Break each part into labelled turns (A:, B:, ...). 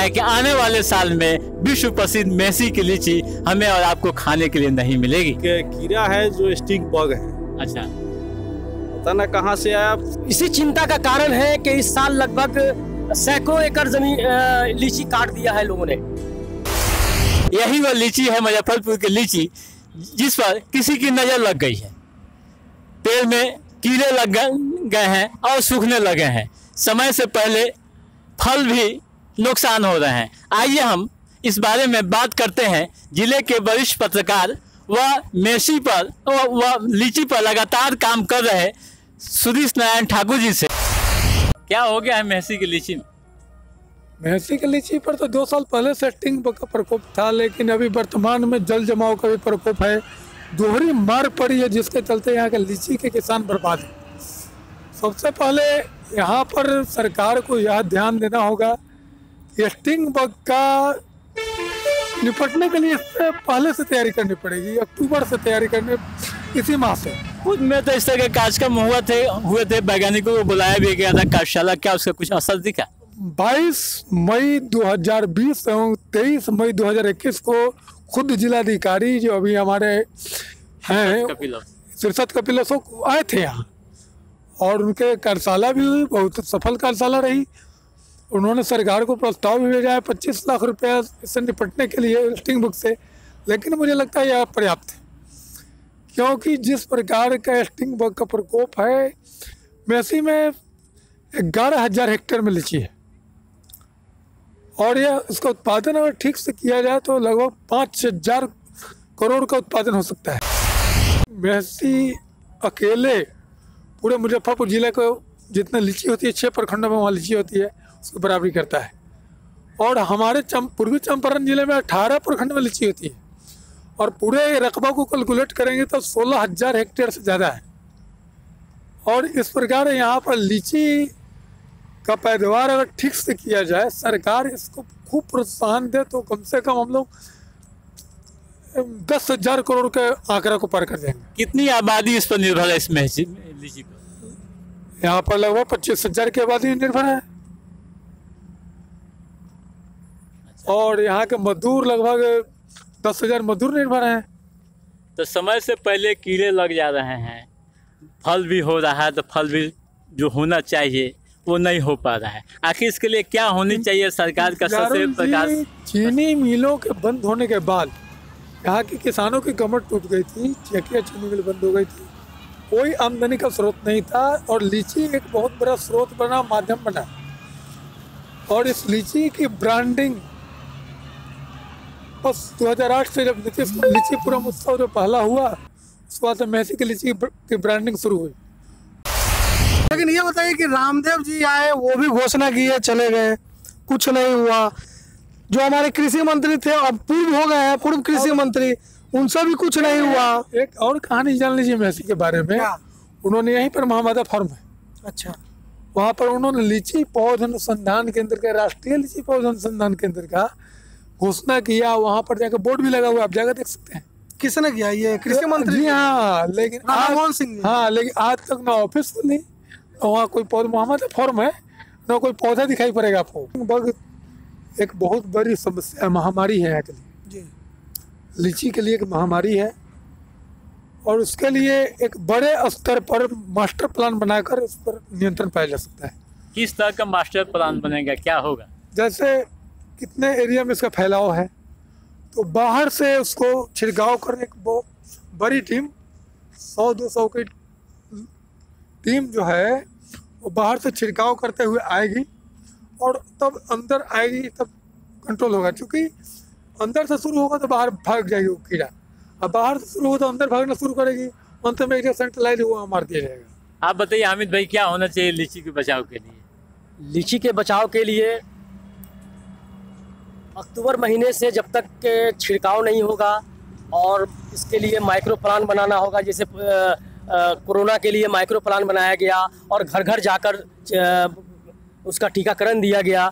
A: है कि आने वाले साल में विश्व प्रसिद्ध मेसी की लीची हमें और आपको खाने के लिए नहीं मिलेगी।
B: कीड़ा है जो स्टिंग बग है।
A: अच्छा,
B: पता ना कहाँ से आया।
C: इसी चिंता का कारण है कि इस साल लगभग सैकड़ों एकड़ जमीन लीची काट दिया है लोगों ने।
A: यही वो लीची है, मुजफ्फरपुर की लीची, जिस पर किसी की नजर लग गई है। पेड़ में कीड़े लग गए हैं और सूखने लगे हैं। समय से पहले फल भी नुकसान हो रहे हैं। आइए हम इस बारे में बात करते हैं जिले के वरिष्ठ पत्रकार व मेसी पर व लीची पर लगातार काम कर रहे सुरेश नारायण ठाकुर जी से। क्या हो गया है मेसी की लीची में?
D: मेसी की लीची पर तो 2 साल पहले से स्टिंग बग का प्रकोप था, लेकिन अभी वर्तमान में जल जमाव का भी प्रकोप है। दोहरी मार पड़ी है, जिसके चलते यहाँ के लीची के किसान बर्बाद हैं। सबसे पहले यहाँ पर सरकार को यह ध्यान देना होगा कि स्टिंग बग का निपटने के लिए इससे पहले से तैयारी करनी पड़ेगी। अक्टूबर से तैयारी करने, इसी माह से।
A: कुछ में तो इस तरह के कार्यक्रम हुए थे, वैज्ञानिकों को बुलाया भी गया था कार्यशाला। क्या उसका कुछ असर दिखा? 22
D: मई 2020 एवं 23 मई 2021 को खुद जिलाधिकारी जो अभी हमारे हैं सिरसत कपिलसो आए थे यहाँ, और उनके कार्यशाला भी हुई, बहुत सफल कार्यशाला रही। उन्होंने सरकार को प्रस्ताव भी भेजा है 25 लाख रुपया इससे निपटने के लिए स्टिंग बग से, लेकिन मुझे लगता है यह पर्याप्त है, क्योंकि जिस प्रकार का स्टिंग बग का प्रकोप है, मेसी में 11,000 हेक्टेयर में लीची है, और यह इसका उत्पादन अगर ठीक से किया जाए तो लगभग 5,000 करोड़ का उत्पादन हो सकता है। मेसी अकेले पूरे मुजफ्फरपुर जिले को जितने लीची होती है, 6 प्रखंडों में वहाँ लीची होती है, उसकी बराबरी करता है। और हमारे पूर्वी चंपारण जिले में 18 प्रखंड में लीची होती है, और पूरे रकबा को कैलकुलेट करेंगे तो 16,000 हेक्टेयर से ज़्यादा है। और इस प्रकार यहाँ पर लीची का पैदावार अगर ठीक से किया जाए, सरकार इसको खूब प्रोत्साहन दे, तो कम से कम हम लोग 10,000 करोड़ के आंकड़ा को पार कर जाएंगे।
A: कितनी आबादी इस पर निर्भर है, इस लीची पर?
D: यहाँ पर लगभग 25,000 की आबादी निर्भर है, और यहाँ के मजदूर लगभग 10,000 मजदूर निर्भर हैं।
A: तो समय से पहले कीड़े लग जा रहे हैं, फल भी हो रहा है, तो फल भी जो होना चाहिए वो नहीं हो पा रहा है। आखिर इसके लिए क्या होनी चाहिए सरकार का? सबसे प्रकाश
D: चीनी मिलों के बंद होने के बाद यहाँ के किसानों की कमर टूट गई थी, चकिया चीनी मिल बंद हो गई थी, कोई आमदनी का स्रोत नहीं था, और लीची एक बहुत बड़ा स्रोत बना, माध्यम बना। और इस लीची की ब्रांडिंग बस 2008 से जब नीतीश लीची पूरा उत्सव जो पहला हुआ, उसके बाद मेसी की लीची की ब्रांडिंग शुरू हुई।
E: लेकिन ये बताइए कि रामदेव जी आए, वो भी घोषणा किए, चले गए, कुछ नहीं हुआ। जो हमारे कृषि मंत्री थे, अब पूर्व हो गए हैं, पूर्व कृषि मंत्री, उनसे भी कुछ नहीं हुआ।
D: एक और कहानी जान लीजिए मेसी के बारे में। उन्होंने यहीं पर महामादा फार्म है,
E: अच्छा,
D: वहाँ पर उन्होंने लीची पौध अनुसंधान केंद्र का, राष्ट्रीय लीची पौध अनुसंधान केंद्र का घोषणा किया। वहाँ पर जाकर बोर्ड भी लगा हुआ, आप जाकर देख सकते हैं।
E: किसने किया? ये कृषि मंत्री?
D: हाँ, लेकिन
E: मनमोहन सिंह।
D: हाँ, लेकिन आज तक ना ऑफिस खुली, वहाँ कोई पौधा, महामादा फॉर्म है, ना कोई पौधा दिखाई पड़ेगा आपको। बग एक बहुत बड़ी समस्या, महामारी है यहाँ के लिए, लीची के लिए एक महामारी है, और उसके लिए एक बड़े स्तर पर मास्टर प्लान बनाकर उस पर नियंत्रण पाया जा सकता है।
A: किस तरह का मास्टर प्लान बनेगा, क्या होगा?
D: जैसे कितने एरिया में इसका फैलाव है, तो बाहर से उसको छिड़काव करने एक बहुत बड़ी टीम, 100-200 की टीम जो है, वो बाहर से छिड़काव करते हुए आएगी, और तब अंदर आएगी, तब कंट्रोल होगा। क्योंकि अंदर से शुरू होगा तो बाहर भाग जाएगी वो कीड़ा, अब बाहर से शुरू हो तो अंदर भागना शुरू करेगी, अंत में एरिया सेंट्रलाइज हुआ मार दिया जाएगा।
A: आप बताइए हामिद भाई, क्या होना चाहिए लीची के बचाव के लिए?
C: लीची के बचाव के लिए अक्टूबर महीने से जब तक के छिड़काव नहीं होगा, और इसके लिए माइक्रो प्लान बनाना होगा। जैसे कोरोना के लिए माइक्रो प्लान बनाया गया, और घर घर जाकर उसका टीकाकरण दिया गया,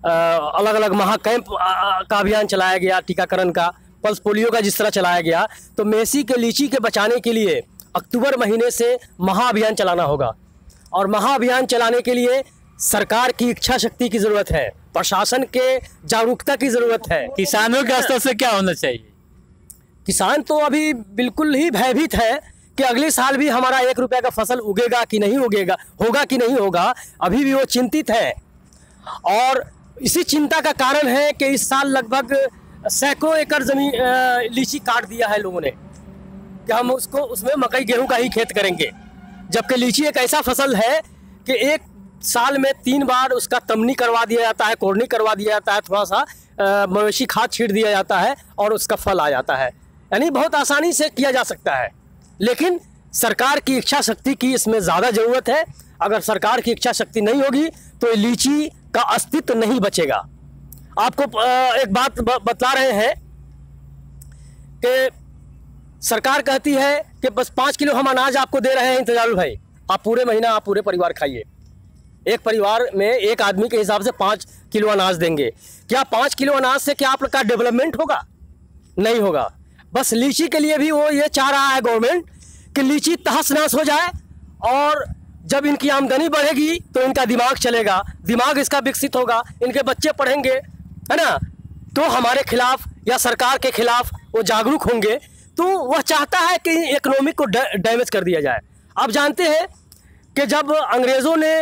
C: अलग अलग महा कैंप का अभियान चलाया गया, टीकाकरण का, पल्स पोलियो का जिस तरह चलाया गया। तो मेसी के लीची के बचाने के लिए अक्टूबर महीने से महाअभियान चलाना होगा, और महाअभियान चलाने के लिए सरकार की इच्छा शक्ति की ज़रूरत है। प्रशासन के जागरूकता की जरूरत है।
A: किसानों के स्तर से क्या होना चाहिए?
C: किसान तो अभी बिल्कुल ही भयभीत है कि अगले साल भी हमारा 1 रुपये का फसल उगेगा कि नहीं उगेगा, होगा कि नहीं होगा, अभी भी वो चिंतित है। और इसी चिंता का कारण है कि इस साल लगभग सैकड़ों एकड़ जमीन लीची काट दिया है लोगों ने कि हम उसमें मकई गेहूं का ही खेत करेंगे, जबकि लीची एक ऐसा फसल है कि एक साल में 3 बार उसका तमनी करवा दिया जाता है, कोड़नी करवा दिया जाता है, थोड़ा सा मवेशी खाद छीट दिया जाता है और उसका फल आ जाता है। यानी बहुत आसानी से किया जा सकता है, लेकिन सरकार की इच्छा शक्ति की इसमें ज़्यादा ज़रूरत है। अगर सरकार की इच्छा शक्ति नहीं होगी तो लीची का अस्तित्व नहीं बचेगा। आपको एक बात बतला रहे हैं कि सरकार कहती है कि बस 5 किलो हम अनाज आपको दे रहे हैं इंतजारुल भाई, आप पूरे महीना आप पूरे परिवार खाइए। एक परिवार में एक आदमी के हिसाब से 5 किलो अनाज देंगे। क्या 5 किलो अनाज से क्या आपका डेवलपमेंट होगा? नहीं होगा। बस लीची के लिए भी वो ये चाह रहा है गवर्नमेंट कि लीची तहस नहस हो जाए, और जब इनकी आमदनी बढ़ेगी तो इनका दिमाग चलेगा, दिमाग इसका विकसित होगा, इनके बच्चे पढ़ेंगे, है ना, तो हमारे खिलाफ या सरकार के खिलाफ वो जागरूक होंगे। तो वह चाहता है कि इकोनॉमिक को डैमेज कर दिया जाए। आप जानते हैं कि जब अंग्रेज़ों ने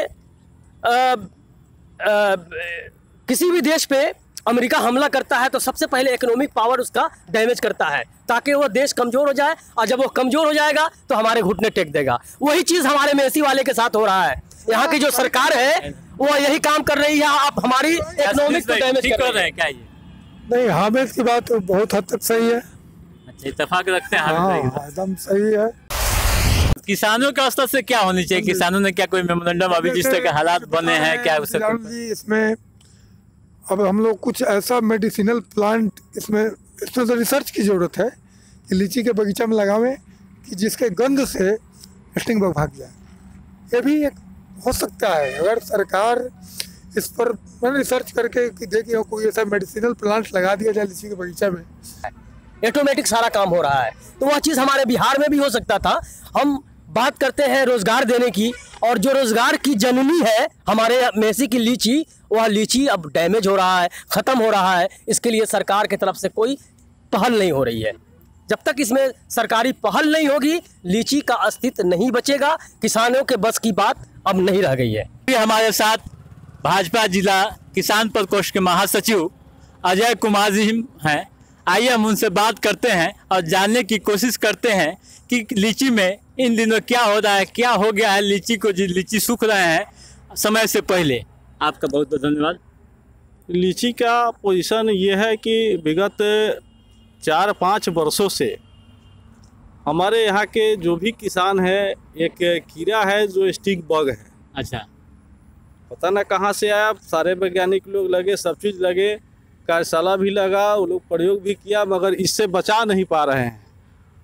C: किसी भी देश पे अमेरिका हमला करता है तो सबसे पहले इकोनॉमिक पावर उसका डैमेज करता है ताकि वो देश कमज़ोर हो जाए, और जब वो कमज़ोर हो जाएगा तो हमारे घुटने टेक देगा। वही चीज़ हमारे मेसी वाले के साथ हो रहा है। यहाँ की जो सरकार है वो यही काम कर रही है, आप हमारी इकोनॉमिक को डैमेज कर रहे हैं।
A: क्या ये?
D: नहीं, हामिद की बात तो बहुत हद तक सही है।
A: अच्छा, इत्तेफाक रखते हैं
D: हाँ,
A: हामिद भाई?
D: एकदम सही है।
A: किसानों के स्तर से क्या होनी चाहिए? किसानों ने क्या कोई मेमोरेंडम अभी जिस तरह के हालात बने हैं, क्या उससे
D: जी इसमें अब हम लोग कुछ ऐसा मेडिसिनल प्लांट इसमें तो रिसर्च की ज़रूरत है कि लीची के बगीचा में लगावें कि जिसके गंध से स्टिंग बग भाग जाए। ये भी एक हो सकता है अगर सरकार इस पर रिसर्च करके कि देखिए कोई ऐसा मेडिसिनल प्लांट लगा दिया जाए लीची के बगीचा में।
C: ऑटोमेटिक सारा काम हो रहा है, तो वह चीज़ हमारे बिहार में भी हो सकता था। हम बात करते हैं रोजगार देने की, और जो रोजगार की जननी है हमारे मेसी की लीची, वह लीची अब डैमेज हो रहा है, ख़त्म हो रहा है। इसके लिए सरकार की तरफ से कोई पहल नहीं हो रही है। जब तक इसमें सरकारी पहल नहीं होगी लीची का अस्तित्व नहीं बचेगा। किसानों के बस की बात अब नहीं रह गई है।
A: हमारे साथ भाजपा जिला किसान प्रकोष्ठ के महासचिव अजय कुमार जी हैं। आइए हम उनसे बात करते हैं और जानने की कोशिश करते हैं कि लीची में इन दिनों क्या हो रहा है, क्या हो गया है लीची को, जो लीची सूख रहे हैं समय से पहले। आपका बहुत बहुत धन्यवाद।
B: लीची का पोजीशन ये है कि विगत 4-5 वर्षों से हमारे यहाँ के जो भी किसान है, एक कीड़ा है जो स्टिक बग है।
A: अच्छा,
B: पता ना कहाँ से आया, सारे वैज्ञानिक लोग लगे, सब चीज़ लगे, कार्यशाला भी लगा, वो लोग प्रयोग भी किया, मगर इससे बचा नहीं पा रहे हैं।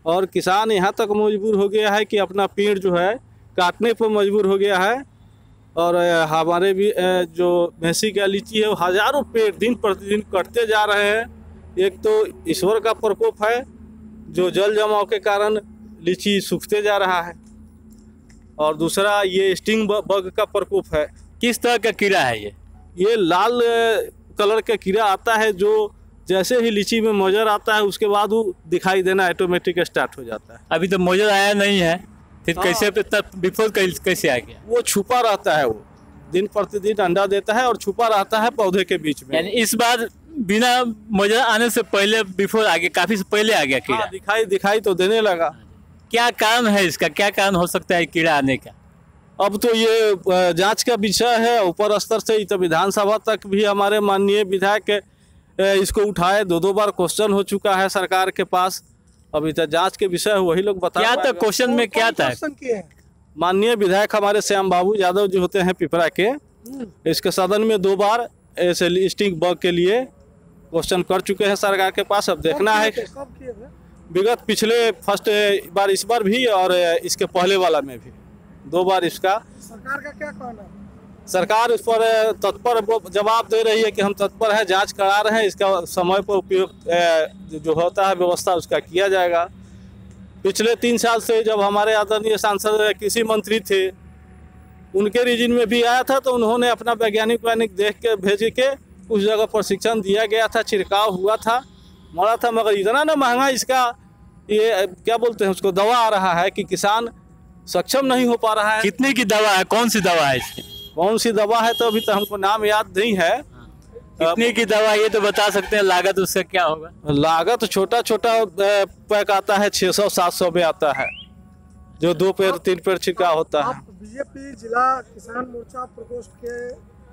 B: और किसान यहाँ तक मजबूर हो गया है कि अपना पेड़ जो है काटने पर मजबूर हो गया है। और हमारे भी जो मेसी का लीची है वो हज़ारों पेड़ दिन प्रतिदिन कटते जा रहे हैं। एक तो ईश्वर का प्रकोप है जो जल जमाव के कारण लीची सूखते जा रहा है, और दूसरा ये स्टिंग बग का प्रकोप है।
A: किस तरह का कीड़ा है
B: ये लाल कलर का कीड़ा आता है जो जैसे ही लीची में मोजर आता है उसके बाद वो दिखाई देना ऑटोमेटिक स्टार्ट हो जाता है।
A: अभी तो मोजर आया नहीं है, फिर
B: हाँ।
A: कैसे बिफोर कैसे आ गया?
B: वो छुपा रहता है, वो दिन प्रतिदिन अंडा देता है और छुपा रहता है पौधे के बीच में।
A: यानी इस बार बिना मोजर आने से पहले बिफोर आ गया, काफी से पहले आ गया कीड़ा।
B: हाँ, दिखाई तो देने लगा।
A: क्या कारण है इसका, क्या कारण हो सकता है कीड़ा आने का?
B: अब तो ये जांच का विषय है, ऊपर स्तर से तो विधानसभा तक भी हमारे माननीय विधायक इसको उठाए, 2 बार क्वेश्चन हो चुका है सरकार के पास। अभी तक जांच के विषय वही लोग बता।
A: क्या था क्वेश्चन में, क्या था?
B: माननीय विधायक हमारे श्याम बाबू यादव जी होते हैं पिपरा के, इसके सदन में 2 बार ऐसे स्टिंग बग के लिए क्वेश्चन कर चुके हैं सरकार के पास। अब देखना है विगत पिछले फर्स्ट बार, इस बार भी, और इसके पहले वाला में भी 2 बार इसका।
E: सरकार का क्या कहना है?
B: सरकार इस पर तत्पर जवाब दे रही है कि हम तत्पर हैं, जांच करा रहे हैं, इसका समय पर उपयोग जो होता है व्यवस्था उसका किया जाएगा। पिछले 3 साल से जब हमारे आदरणीय सांसद कृषि मंत्री थे, उनके रीजन में भी आया था, तो उन्होंने अपना वैज्ञानिक देख के भेज के उस जगह प्रशिक्षण दिया गया था, छिड़काव हुआ था, मरा था, मगर इतना ना महंगा इसका ये क्या बोलते हैं उसको दवा आ रहा है कि किसान सक्षम नहीं हो पा रहा है।
A: कितने की दवा है, कौन सी दवा है इसकी?
B: कौन सी दवा है तो अभी तो हमको नाम याद नहीं है।
A: कितने की दवा ये तो बता सकते हैं, लागत उसका क्या होगा?
B: लागत छोटा छोटा पैक आता है, 600-700 में आता है, जो 2 पेड़ 3 पेड़ छिड़काव होता है।
E: आप बीजेपी जिला किसान मोर्चा प्रकोष्ठ के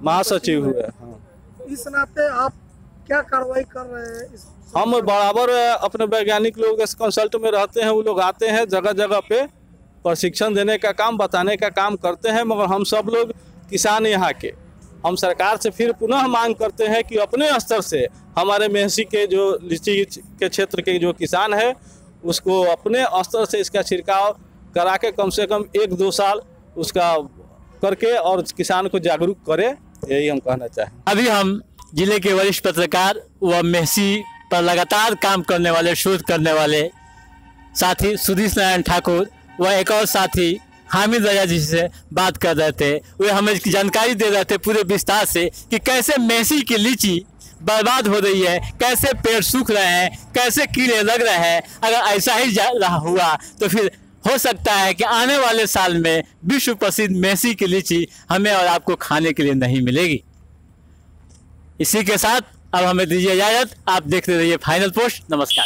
B: महासचिव हुए। हाँ।
E: इस नाते आप क्या कार्रवाई कर रहे हैं इस
B: हम बराबर अपने वैज्ञानिक लोग इस कंसल्ट में रहते हैं, वो लोग आते हैं जगह जगह पे प्रशिक्षण देने का काम, बताने का काम करते हैं। मगर हम सब लोग किसान यहाँ के, हम सरकार से फिर पुनः मांग करते हैं कि अपने स्तर से हमारे मेहसी के जो लीची के क्षेत्र के जो किसान है उसको अपने स्तर से इसका छिड़काव करा के कम से कम 1-2 साल उसका करके और किसान को जागरूक करे, यही हम कहना चाहें।
A: अभी हम जिले के वरिष्ठ पत्रकार व मेहसी पर लगातार काम करने वाले, शोध करने वाले साथी सुधीश नारायण ठाकुर व एक और साथी हामिद रजा जी से बात कर रहे थे। वे हमें जानकारी दे रहे थे पूरे विस्तार से कि कैसे मेहसी की लीची बर्बाद हो रही है, कैसे पेड़ सूख रहे हैं, कैसे कीड़े लग रहे हैं। अगर ऐसा ही हुआ तो फिर हो सकता है कि आने वाले साल में विश्व प्रसिद्ध मेहसी की लीची हमें और आपको खाने के लिए नहीं मिलेगी। इसी के साथ अब हमें दीजिए इजाजत। आप देखते रहिए फाइनल पोस्ट। नमस्कार।